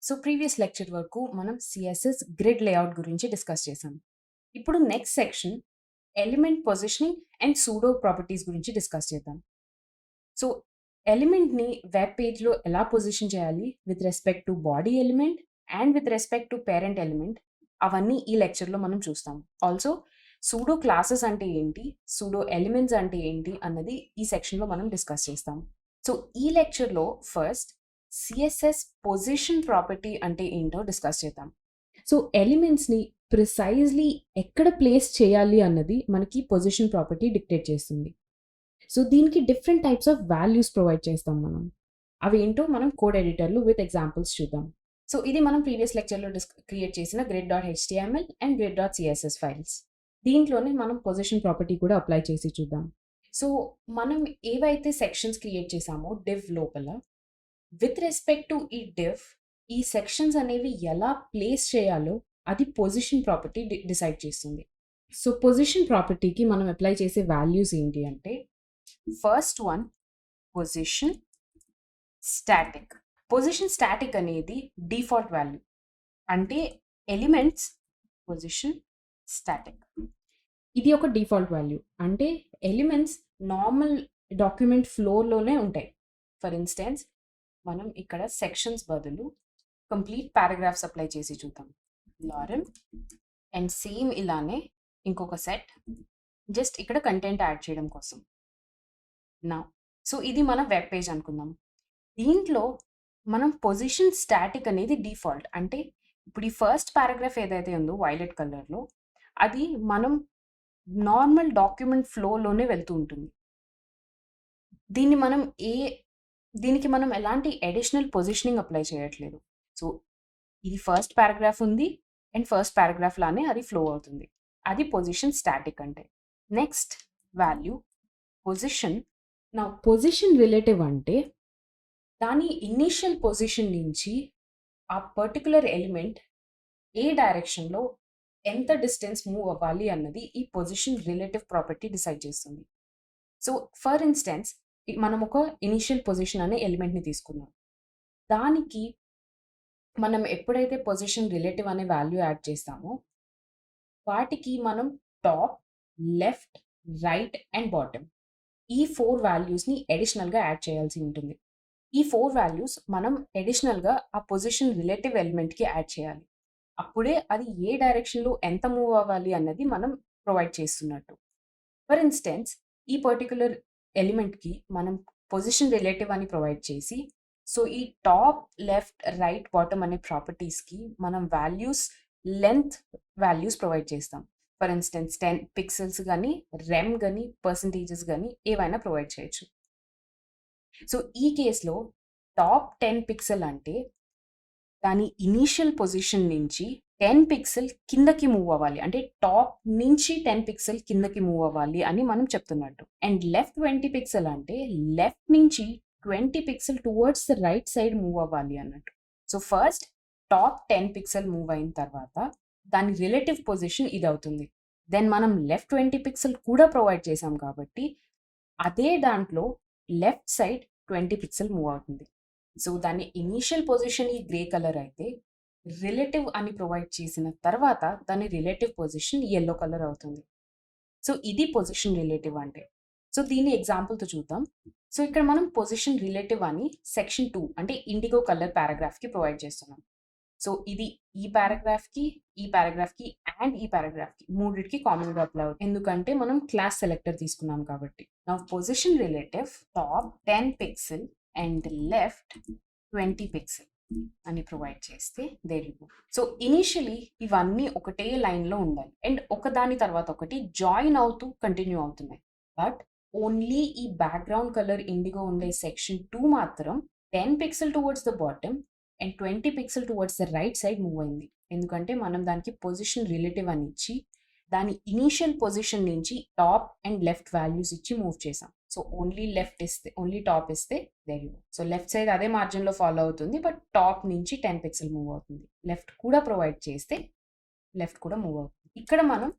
So previous lecture వరకు మనం CSS grid layout గురించి డిస్కస్ చేసాం. ఇప్పుడు next section element positioning and pseudo properties గురించి డిస్కస్ చేద్దాం. సో ఎలిమెంట్ని వెబ్ పేజ్లో ఎలా పొజిషన్ చేయాలి with respect to body element and with respect to parent element, అవన్నీ ఈ లెక్చర్లో మనం చూస్తాం. ఆల్సో సూడో క్లాసెస్ అంటే ఏంటి, సూడో ఎలిమెంట్స్ అంటే ఏంటి అన్నది ఈ సెక్షన్లో మనం డిస్కస్ చేస్తాం. సో ఈ లెక్చర్లో ఫస్ట్ సిఎస్ఎస్ పొజిషన్ ప్రాపర్టీ అంటే ఏంటో డిస్కస్ చేద్దాం. సో ఎలిమెంట్స్ని ప్రిసైజ్లీ ఎక్కడ ప్లేస్ చేయాలి అన్నది మనకి పొజిషన్ ప్రాపర్టీ డిక్టేట్ చేస్తుంది. సో దీనికి different types of values provide చేస్తాం మనం. అవి ఏంటో మనం కోడ్ ఎడిటర్లు విత్ ఎగ్జాంపుల్స్ చూద్దాం. సో ఇది మనం ప్రీవియస్ లెక్చర్లో క్రియేట్ చేసిన grid.html అండ్ grid.css ఫైల్స్. దీంట్లోనే మనం పొజిషన్ ప్రాపర్టీ కూడా అప్లై చేసి చూద్దాం. సో మనం ఏవైతే సెక్షన్స్ క్రియేట్ చేసామో div లోపల, విత్ రెస్పెక్ట్ టు ఈ div ఈ సెక్షన్స్ అనేవి ఎలా ప్లేస్ చేయాలో అది పొజిషన్ ప్రాపర్టీ డిసైడ్ చేస్తుంది. సో పొజిషన్ ప్రాపర్టీకి మనం అప్లై చేసే వాల్యూస్ ఏంటి అంటే, first one position static. Position static అనేది డిఫాల్ట్ వాల్యూ, అంటే ఎలిమెంట్స్ పొజిషన్ స్టాటిక్. ఇది ఒక డిఫాల్ట్ వాల్యూ, అంటే ఎలిమెంట్స్ నార్మల్ డాక్యుమెంట్ ఫ్లోలోనే ఉంటాయి. ఫర్ ఇన్స్టెన్స్ మనం ఇక్కడ సెక్షన్స్ బదులు కంప్లీట్ పారాగ్రాఫ్స్ అప్లై చేసి చూద్దాం. లారెమ్ అండ్ సేమ్ ఇలానే ఇంకొక సెట్, జస్ట్ ఇక్కడ కంటెంట్ యాడ్ చేయడం కోసం. నా సో ఇది మన వెబ్ పేజ్ అనుకుందాం. దీంట్లో మనం పొజిషన్ స్టాటిక్ అనేది డిఫాల్ట్, అంటే ఇప్పుడు ఈ ఫస్ట్ పారాగ్రాఫ్ ఏదైతే ఉందో వైలెట్ కలర్లో, అది మనం నార్మల్ డాక్యుమెంట్ ఫ్లోలోనే వెళ్తూ ఉంటుంది. దీనికి మనం ఎలాంటి అడిషనల్ పొజిషనింగ్ అప్లై చేయట్లేదు. సో ఇది ఫస్ట్ పారాగ్రాఫ్ ఉంది అండ్ ఫస్ట్ పారాగ్రాఫ్ లానే అది ఫ్లో అవుతుంది. అది పొజిషన్ స్టాటిక్ అంటే. Next value position. నా పొజిషన్ రిలేటివ్ అంటే దాని ఇనిషియల్ పొజిషన్ నుంచి ఆ పర్టికులర్ ఎలిమెంట్ ఏ డైరెక్షన్లో ఎంత డిస్టెన్స్ మూవ్ అవ్వాలి అన్నది ఈ పొజిషన్ రిలేటివ్ ప్రాపర్టీ డిసైడ్ చేస్తుంది. సో ఫర్ ఇన్స్టెన్స్ మనం ఒక ఇనిషియల్ పొజిషన్ అనే ఎలిమెంట్ని తీసుకున్నాం. దానికి మనం ఎప్పుడైతే పొజిషన్ రిలేటివ్ అనే వాల్యూ యాడ్ చేస్తామో, వాటికి మనం top, left, right and bottom ఈ 4 వాల్యూస్ని అడిషనల్గా యాడ్ చేయాల్సి ఉంటుంది. ఈ 4 వాల్యూస్ మనం అడిషనల్గా ఆ పొజిషన్ రిలేటివ్ ఎలిమెంట్కి యాడ్ చేయాలి. అప్పుడే అది ఏ డైరెక్షన్లో ఎంత మూవ్ అవ్వాలి అన్నది మనం ప్రొవైడ్ చేస్తున్నట్టు. ఫర్ ఇన్స్టెన్స్ ఈ పర్టికులర్ ఎలిమెంట్కి మనం పొజిషన్ రిలేటివ్ అని ప్రొవైడ్ చేసి, సో ఈ టాప్, లెఫ్ట్, రైట్, బాటమ్ అనే ప్రాపర్టీస్కి మనం వాల్యూస్, లెంత్ వాల్యూస్ ప్రొవైడ్ చేస్తాం. ఫర్ ఇన్స్టెన్స్ 10 పిక్సెల్స్ కానీ, రెమ్ కానీ, పర్సంటేజెస్ కానీ ఏవైనా ప్రొవైడ్ చేయొచ్చు. సో ఈ కేసులో టాప్ 10 పిక్సెల్ అంటే దాని ఇనీషియల్ పొజిషన్ నుంచి 10 పిక్సెల్ కిందకి మూవ్ అవ్వాలి, అంటే టాప్ నుంచి 10 పిక్సెల్ కిందకి మూవ్ అవ్వాలి అని మనం చెప్తున్నట్టు. అండ్ లెఫ్ట్ 20 పిక్సెల్ అంటే లెఫ్ట్ నుంచి 20 pixel towards the right side move అవ్వాలి అన్నట్టు. So first top 10 pixel move అయిన తర్వాత దాని రిలేటివ్ పొజిషన్ ఇది అవుతుంది. దెన్ మనం లెఫ్ట్ 20 పిక్సెల్ కూడా ప్రొవైడ్ చేసాం కాబట్టి అదే దాంట్లో లెఫ్ట్ సైడ్ 20 పిక్సెల్ మూవ్ అవుతుంది. సో దాని ఇనీషియల్ పొజిషన్ ఈ గ్రే కలర్ అయితే, రిలేటివ్ అని ప్రొవైడ్ చేసిన తర్వాత దాని రిలేటివ్ పొజిషన్ ఎల్లో కలర్ అవుతుంది. సో ఇది పొజిషన్ రిలేటివ్ అంటే. సో దీన్ని ఎగ్జాంపుల్తో చూద్దాం. సో ఇక్కడ మనం పొజిషన్ రిలేటివ్ అని సెక్షన్ 2 అంటే ఇండిగో కలర్ పారాగ్రాఫ్కి ప్రొవైడ్ చేస్తున్నాం. సో ఇది ఈ పారాగ్రాఫ్కి అండ్ ఈ పారాగ్రాఫ్కి మూడింటికి కామన్గా అప్లై అవుతుంది, ఎందుకంటే మనం క్లాస్ సెలెక్టర్ తీసుకున్నాం కాబట్టి. నా position relative top 10 pixel and left 20 pixel అని ప్రొవైడ్ చేస్తే there you go. So initially ఇవన్నీ ఒకటే లైన్లో ఉండాలి అండ్ ఒకదాని తర్వాత ఒకటి జాయిన్ అవుతూ కంటిన్యూ అవుతున్నాయి. బట్ ఓన్లీ ఈ బ్యాక్గ్రౌండ్ కలర్ ఇండిగో ఉండే సెక్షన్ 2 మాత్రం 10 pixel towards the bottom and 20 pixel towards the right side move అయింది, ఎందుకంటే మనం దానికి పొజిషన్ రిలేటివ్ అని ఇచ్చి దాని ఇనీషియల్ పొజిషన్ నుంచి టాప్ అండ్ లెఫ్ట్ వాల్యూస్ ఇచ్చి మూవ్ చేసాం. సో ఓన్లీ టాప్ ఇస్తే there you go. So left side అదే మార్జిన్లో ఫాలో అవుతుంది, బట్ టాప్ నుంచి 10 పిక్సెల్ మూవ్ అవుతుంది. లెఫ్ట్ కూడా ప్రొవైడ్ చేస్తే లెఫ్ట్ కూడా మూవ్ అవుతుంది. ఇక్కడ మనం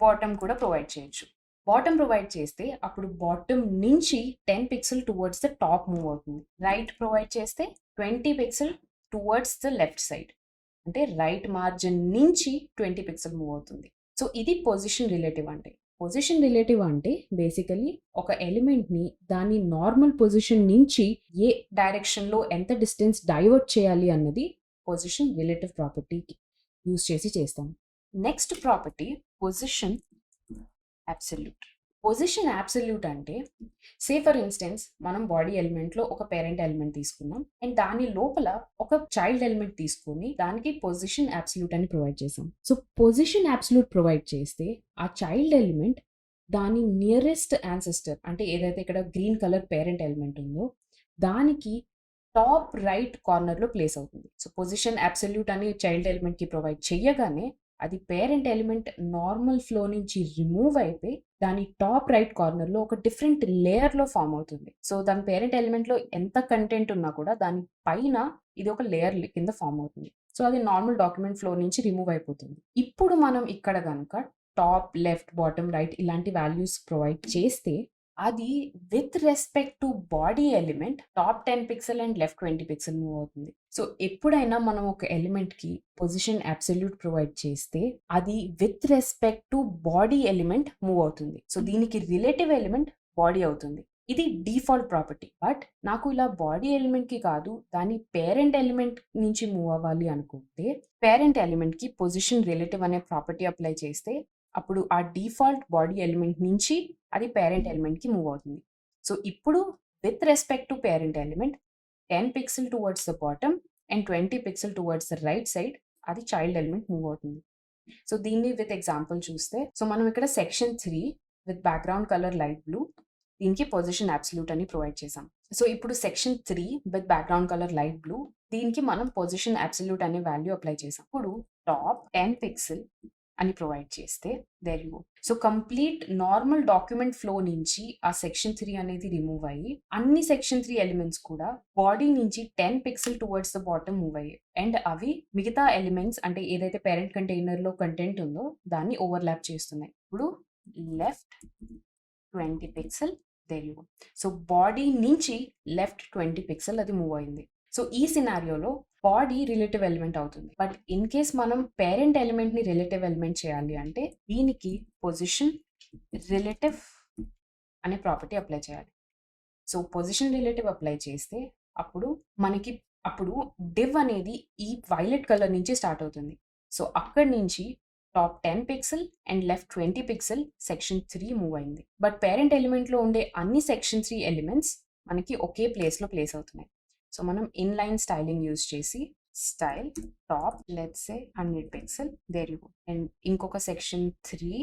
బాటమ్ కూడా ప్రొవైడ్ చేయొచ్చు. బాటమ్ ప్రొవైడ్ చేస్తే అప్పుడు బాటమ్ నుంచి 10 pixel towards the top move అవుతుంది. రైట్ ప్రొవైడ్ చేస్తే 20 pixel towards the left side, అంటే రైట్ మార్జిన్ నుంచి 20 పిక్సెల్ మూవ్ అవుతుంది. సో ఇది పొజిషన్ రిలేటివ్ అంటే. పొజిషన్ రిలేటివ్ అంటే బేసికలీ ఒక ఎలిమెంట్ని దాని నార్మల్ పొజిషన్ నుంచి ఏ డైరెక్షన్లో ఎంత డిస్టెన్స్ డైవర్ట్ చేయాలి అన్నది పొజిషన్ రిలేటివ్ ప్రాపర్టీకి యూజ్ చేసి చేస్తాం. Next property position absolute. Position absolute అంటే సే ఫర్ ఇన్స్టెన్స్ మనం బాడీ ఎలిమెంట్లో ఒక పేరెంట్ ఎలిమెంట్ తీసుకున్నాం అండ్ దాని లోపల ఒక చైల్డ్ ఎలిమెంట్ తీసుకుని దానికి పొజిషన్ అబ్సల్యూట్ అని ప్రొవైడ్ చేసాం. సో పొజిషన్ అబ్సల్యూట్ ప్రొవైడ్ చేస్తే ఆ చైల్డ్ ఎలిమెంట్ దాని నియరెస్ట్ యాన్సెస్టర్, అంటే ఏదైతే ఇక్కడ గ్రీన్ కలర్ పేరెంట్ ఎలిమెంట్ ఉందో దానికి టాప్ రైట్ కార్నర్లో ప్లేస్ అవుతుంది. సో పొజిషన్ అబ్సల్యూట్ అని చైల్డ్ ఎలిమెంట్కి ప్రొవైడ్ చేయగానే అది పేరెంట్ ఎలిమెంట్ నార్మల్ ఫ్లో నుంచి రిమూవ్ అయిపోయి దాని టాప్ రైట్ కార్నర్లో ఒక డిఫరెంట్ లేయర్లో ఫామ్ అవుతుంది. సో దాని పేరెంట్ ఎలిమెంట్లో ఎంత కంటెంట్ ఉన్నా కూడా దాని పైన ఇది ఒక లేయర్ కింద ఫామ్ అవుతుంది. సో అది నార్మల్ డాక్యుమెంట్ ఫ్లో నుంచి రిమూవ్ అయిపోతుంది. ఇప్పుడు మనం ఇక్కడ కనుక టాప్, లెఫ్ట్, బాటమ్, రైట్ ఇలాంటి వాల్యూస్ ప్రొవైడ్ చేస్తే అది with respect to body element top 10 pixel and left 20 pixel move అవుతుంది. సో ఎప్పుడైనా మనం ఒక ఎలిమెంట్కి పొజిషన్ అబ్సల్యూట్ ప్రొవైడ్ చేస్తే అది with respect to body element move అవుతుంది. సో దీనికి రిలేటివ్ ఎలిమెంట్ బాడీ అవుతుంది. ఇది డిఫాల్ట్ ప్రాపర్టీ. బట్ నాకు ఇలా బాడీ ఎలిమెంట్కి కాదు దాని పేరెంట్ ఎలిమెంట్ నుంచి మూవ్ అవ్వాలి అనుకుంటే పేరెంట్ ఎలిమెంట్కి పొజిషన్ రిలేటివ్ అనే ప్రాపర్టీ అప్లై చేస్తే అప్పుడు ఆ డిఫాల్ట్ బాడీ ఎలిమెంట్ నుంచి అది పేరెంట్ ఎలిమెంట్కి మూవ్ అవుతుంది. సో ఇప్పుడు with respect to parent element 10 pixel towards the bottom and 20 pixel towards the right side అది చైల్డ్ ఎలిమెంట్ మూవ్ అవుతుంది. సో దీన్ని విత్ ఎగ్జాంపుల్ చూస్తే, సో మనం ఇక్కడ section 3 with background colour light blue దీనికి position absolute అని provide చేసాం. So ఇప్పుడు section 3 with background colour light blue దీనికి మనం పొజిషన్ అబ్సల్యూట్ అనే వాల్యూ అప్లై చేసాం. ఇప్పుడు టాప్ 10 పిక్సెల్ అని ప్రొవైడ్ చేస్తే there you go. So complete normal document flow నుంచి ఆ సెక్షన్ 3 అనేది రిమూవ్ అయ్యి అన్ని సెక్షన్ 3 ఎలిమెంట్స్ కూడా బాడీ నుంచి 10 pixel towards the bottom move అయ్యాయి అండ్ అవి మిగతా ఎలిమెంట్స్ అంటే ఏదైతే పేరెంట్ కంటైనర్ లో కంటెంట్ ఉందో దాన్ని ఓవర్లాప్ చేస్తున్నాయి. ఇప్పుడు left 20 pixel there you go. So body నుంచి లెఫ్ట్ 20 పిక్సెల్ అది మూవ్ అయింది. సో ఈ సినారియోలో బాడీ రిలేటివ్ ఎలిమెంట్ అవుతుంది. బట్ ఇన్ కేస్ మనం పేరెంట్ ఎలిమెంట్ ని రిలేటివ్ ఎలిమెంట్ చేయాలి అంటే దీనికి పొజిషన్ రిలేటివ్ అనే ప్రాపర్టీ అప్లై చేయాలి. సో పొజిషన్ రిలేటివ్ అప్లై చేస్తే అప్పుడు మనకి డివ్ అనేది ఈ వైలెట్ కలర్ నుంచి స్టార్ట్ అవుతుంది. సో అక్కడి నుంచి top 10 pixel and left 20 pixel section 3 move అయింది. బట్ పేరెంట్ ఎలిమెంట్లో ఉండే అన్ని సెక్షన్ 3 ఎలిమెంట్స్ మనకి ఒకే ప్లేస్లో ప్లేస్ అవుతున్నాయి. సో మనం ఇన్లైన్ స్టైలింగ్ యూజ్ చేసి style top let's say 100 pixel there you go and ఇంకొక section 3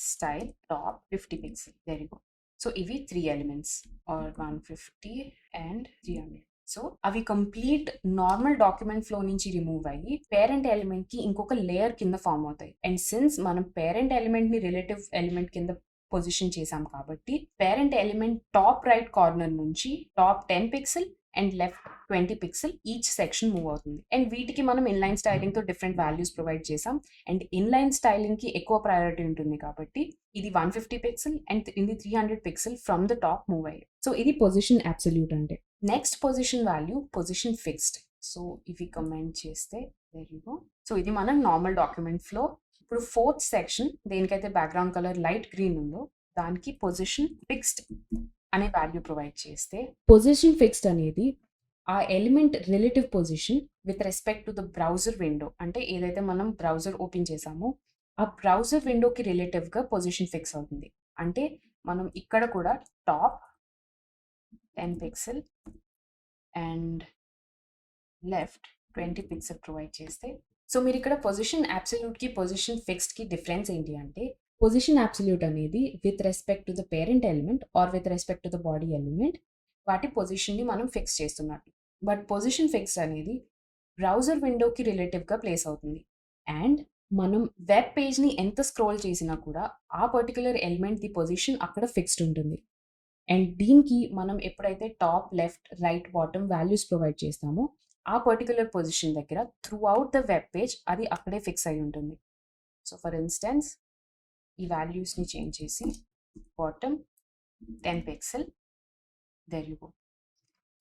style top 50 pixel there you go. So ఇవి 3 ఎలిమెంట్స్ ఆర్ 150 అండ్ 300. సో అవి కంప్లీట్ నార్మల్ డాక్యుమెంట్ ఫ్లో నుంచి remove అయ్యి parent element కి ఇంకొక layer కింద form అవుతాయి. అండ్ సిన్స్ మనం పేరెంట్ ఎలిమెంట్ ని రిలేటివ్ ఎలిమెంట్ కింద పొజిషన్ చేసాం కాబట్టి parent element top right corner నుంచి top 10 pixel and left 20 pixel each section move అవుతుంది. అండ్ వీటికి మనం ఇన్లైన్ స్టైలింగ్ తో డిఫరెంట్ వాల్యూస్ ప్రొవైడ్ చేసాం. అండ్ ఇన్లైన్ స్టైలింగ్ కి ఎక్కువ ప్రయారిటీ ఉంటుంది కాబట్టి ఇది 150 పిక్సెల్ అండ్ ఇది 300 pixel from the top move అయ్యాయి. సో ఇది పొజిషన్ అబ్సల్యూట్ అంటే. Next position value position fixed. So ఇవి కమెంట్ చేస్తే దేర్ యూ గో. సో ఇది మనం నార్మల్ డాక్యుమెంట్ ఫ్లో. ఇప్పుడు ఫోర్త్ సెక్షన్ దేనికైతే బ్యాక్గ్రౌండ్ కలర్ లైట్ గ్రీన్ ఉందో దానికి పొజిషన్ ఫిక్స్డ్ అనే వాల్యూ ప్రొవైడ్ చేస్తే పొజిషన్ ఫిక్స్డ్ అనేది ఆ element relative position with respect to the browser window, అంటే ఏదైతే మనం బ్రౌజర్ ఓపెన్ చేసామో ఆ బ్రౌజర్ విండోకి రిలేటివ్గా పొజిషన్ ఫిక్స్ అవుతుంది. అంటే మనం ఇక్కడ కూడా top 10 pixel and left 20 pixel provide చేస్తే, సో మీరు ఇక్కడ పొజిషన్ అబ్సల్యూట్కి పొజిషన్ ఫిక్స్డ్కి డిఫరెన్స్ ఏంటి అంటే పొజిషన్ అబ్సల్యూట్ అనేది with respect to the parent element or with respect to the body element వాటి పొజిషన్ని మనం ఫిక్స్ చేస్తున్నట్టు. బట్ పొజిషన్ ఫిక్స్ అనేది బ్రౌజర్ విండోకి రిలేటివ్గా ప్లేస్ అవుతుంది. అండ్ మనం వెబ్ పేజ్ని ఎంత స్క్రోల్ చేసినా కూడా ఆ పర్టికులర్ ఎలిమెంట్ ది పొజిషన్ అక్కడ ఫిక్స్డ్ ఉంటుంది. అండ్ దీనికి మనం ఎప్పుడైతే top left right bottom values provide చేస్తామో ఆ పర్టికులర్ పొజిషన్ దగ్గర through out the web page అది అక్కడే ఫిక్స్ అయి ఉంటుంది. సో ఫర్ ఇన్స్టెన్స్ ఈ వాల్యూస్ని చేంజ్ చేసి bottom 10 pixel there you go.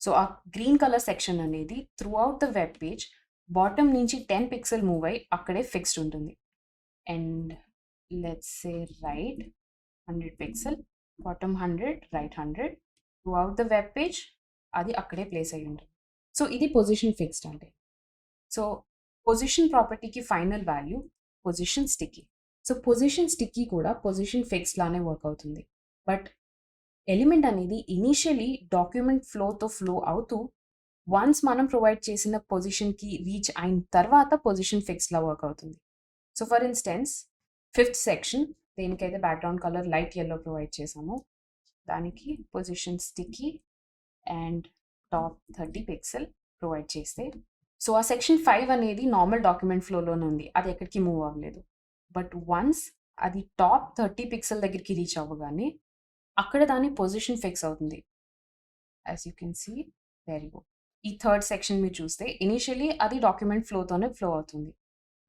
So ఆ గ్రీన్ కలర్ సెక్షన్ అనేది throughout the web page bottom నుంచి 10 పిక్సెల్ మూవ్ అయ్యి అక్కడే ఫిక్స్డ్ ఉంటుంది. And let's say right 100 pixel, bottom 100, right 100 throughout the web page అది అక్కడే place అయ్యి ఉంటుంది. సో ఇది పొజిషన్ ఫిక్స్డ్ అంటే. సో పొజిషన్ ప్రాపర్టీకి final value position sticky. So position sticky కూడా పొజిషన్ ఫిక్స్డ్ లానే వర్క్ అవుతుంది. బట్ ఎలిమెంట్ అనేది ఇనీషియలీ డాక్యుమెంట్ ఫ్లోతో ఫ్లో అవుతూ వన్స్ మనం ప్రొవైడ్ చేసిన పొజిషన్కి రీచ్ అయిన తర్వాత పొజిషన్ ఫిక్స్డ్లా వర్క్ అవుతుంది. So for instance 5th section దేనికైతే background colour light yellow provide చేసామో దానికి position sticky and top 30 pixel provide చేస్తే సో ఆ సెక్షన్ 5 అనేది నార్మల్ డాక్యుమెంట్ ఫ్లోలోనే ఉంది, అది ఎక్కడికి మూవ్ అవ్వలేదు. బట్ వన్స్ అది టాప్ 30 పిక్సెల్ దగ్గరికి రీచ్ అవ్వగానే అక్కడ దాని పొజిషన్ ఫిక్స్ అవుతుంది. As you can see very good. ఈ 3rd సెక్షన్ మీరు చూస్తే ఇనిషియలీ అది డాక్యుమెంట్ ఫ్లోతోనే ఫ్లో అవుతుంది.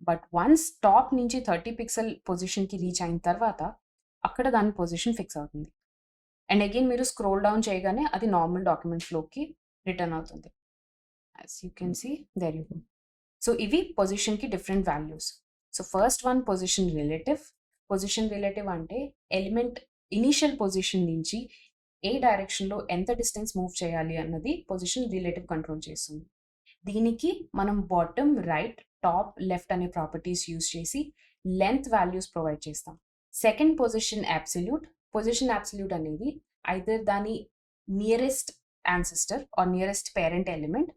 బట్ వన్స్ టాప్ నుంచి 30 పిక్సెల్ పొజిషన్కి రీచ్ అయిన తర్వాత అక్కడ దాని పొజిషన్ ఫిక్స్ అవుతుంది. అండ్ అగైన్ మీరు స్క్రోల్ డౌన్ చేయగానే అది నార్మల్ డాక్యుమెంట్ ఫ్లోకి రిటర్న్ అవుతుంది. As you can see very good. So ఇవి పొజిషన్కి different values. So first one position relative. Position relative అంటే ఎలిమెంట్ ఇనీషియల్ పొజిషన్ నుంచి ఏ డైరెక్షన్లో ఎంత డిస్టెన్స్ మూవ్ చేయాలి అన్నది పొజిషన్ రిలేటివ్ కంట్రోల్ చేస్తుంది. దీనికి మనం బాటమ్, రైట్, టాప్, లెఫ్ట్ అనే ప్రాపర్టీస్ యూజ్ చేసి లెంత్ వాల్యూస్ ప్రొవైడ్ చేస్తాం. Second position absolute. Position absolute అనేది ఐదర్ దాని nearest ancestor or nearest parent element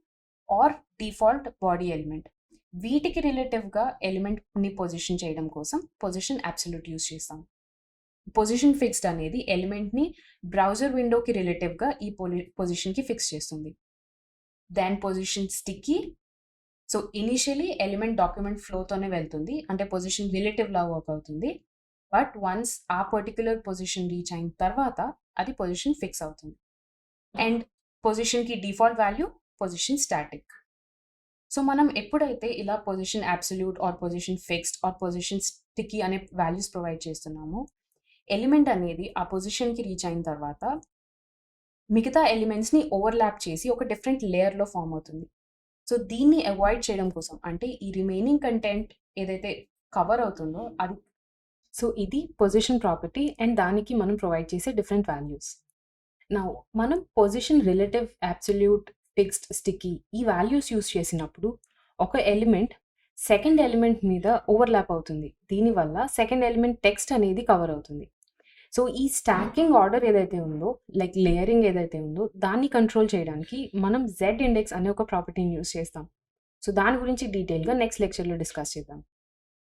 or default body element. వీటికి రిలేటివ్గా ఎలిమెంట్ని పొజిషన్ చేయడం కోసం పొజిషన్ అబ్సల్యూట్ యూజ్ చేస్తాం. పొజిషన్ ఫిక్స్డ్ అనేది ఎలిమెంట్ని బ్రౌజర్ విండోకి రిలేటివ్గా ఈ పొజిషన్కి ఫిక్స్ చేస్తుంది. Then position sticky. So initially element document ఫ్లోతోనే వెళ్తుంది, అంటే పొజిషన్ రిలేటివ్లా వర్క్ అవుతుంది. బట్ వన్స్ ఆ పర్టిక్యులర్ పొజిషన్ రీచ్ అయిన తర్వాత అది పొజిషన్ ఫిక్స్ అవుతుంది. అండ్ పొజిషన్కి default value position static. So మనం ఎప్పుడైతే ఇలా position absolute or position fixed or position sticky అనే వాల్యూస్ ప్రొవైడ్ చేస్తున్నామో ఎలిమెంట్ అనేది ఆ పొజిషన్కి రీచ్ అయిన తర్వాత మిగతా ఎలిమెంట్స్ని ఓవర్లాప్ చేసి ఒక డిఫరెంట్ లేయర్లో ఫామ్ అవుతుంది. సో దీన్ని అవాయిడ్ చేయడం కోసం, అంటే ఈ రిమైనింగ్ కంటెంట్ ఏదైతే కవర్ అవుతుందో అది. సో ఇది పొజిషన్ ప్రాపర్టీ అండ్ దానికి మనం ప్రొవైడ్ చేసే డిఫరెంట్ వాల్యూస్. నా మనం position relative, absolute, fixed, sticky ఈ వాల్యూస్ యూస్ చేసినప్పుడు ఒక ఎలిమెంట్ సెకండ్ ఎలిమెంట్ మీద ఓవర్లాప్ అవుతుంది. దీనివల్ల సెకండ్ ఎలిమెంట్ టెక్స్ట్ అనేది కవర్ అవుతుంది. సో ఈ స్టాకింగ్ ఆర్డర్ ఏదైతే ఉందో, లైక్ లేయరింగ్ ఏదైతే ఉందో దాన్ని కంట్రోల్ చేయడానికి మనం Z ఇండెక్స్ అనే ఒక ప్రాపర్టీని యూస్ చేస్తాం. సో దాని గురించి డీటెయిల్గా నెక్స్ట్ లెక్చర్లో డిస్కస్ చేద్దాం.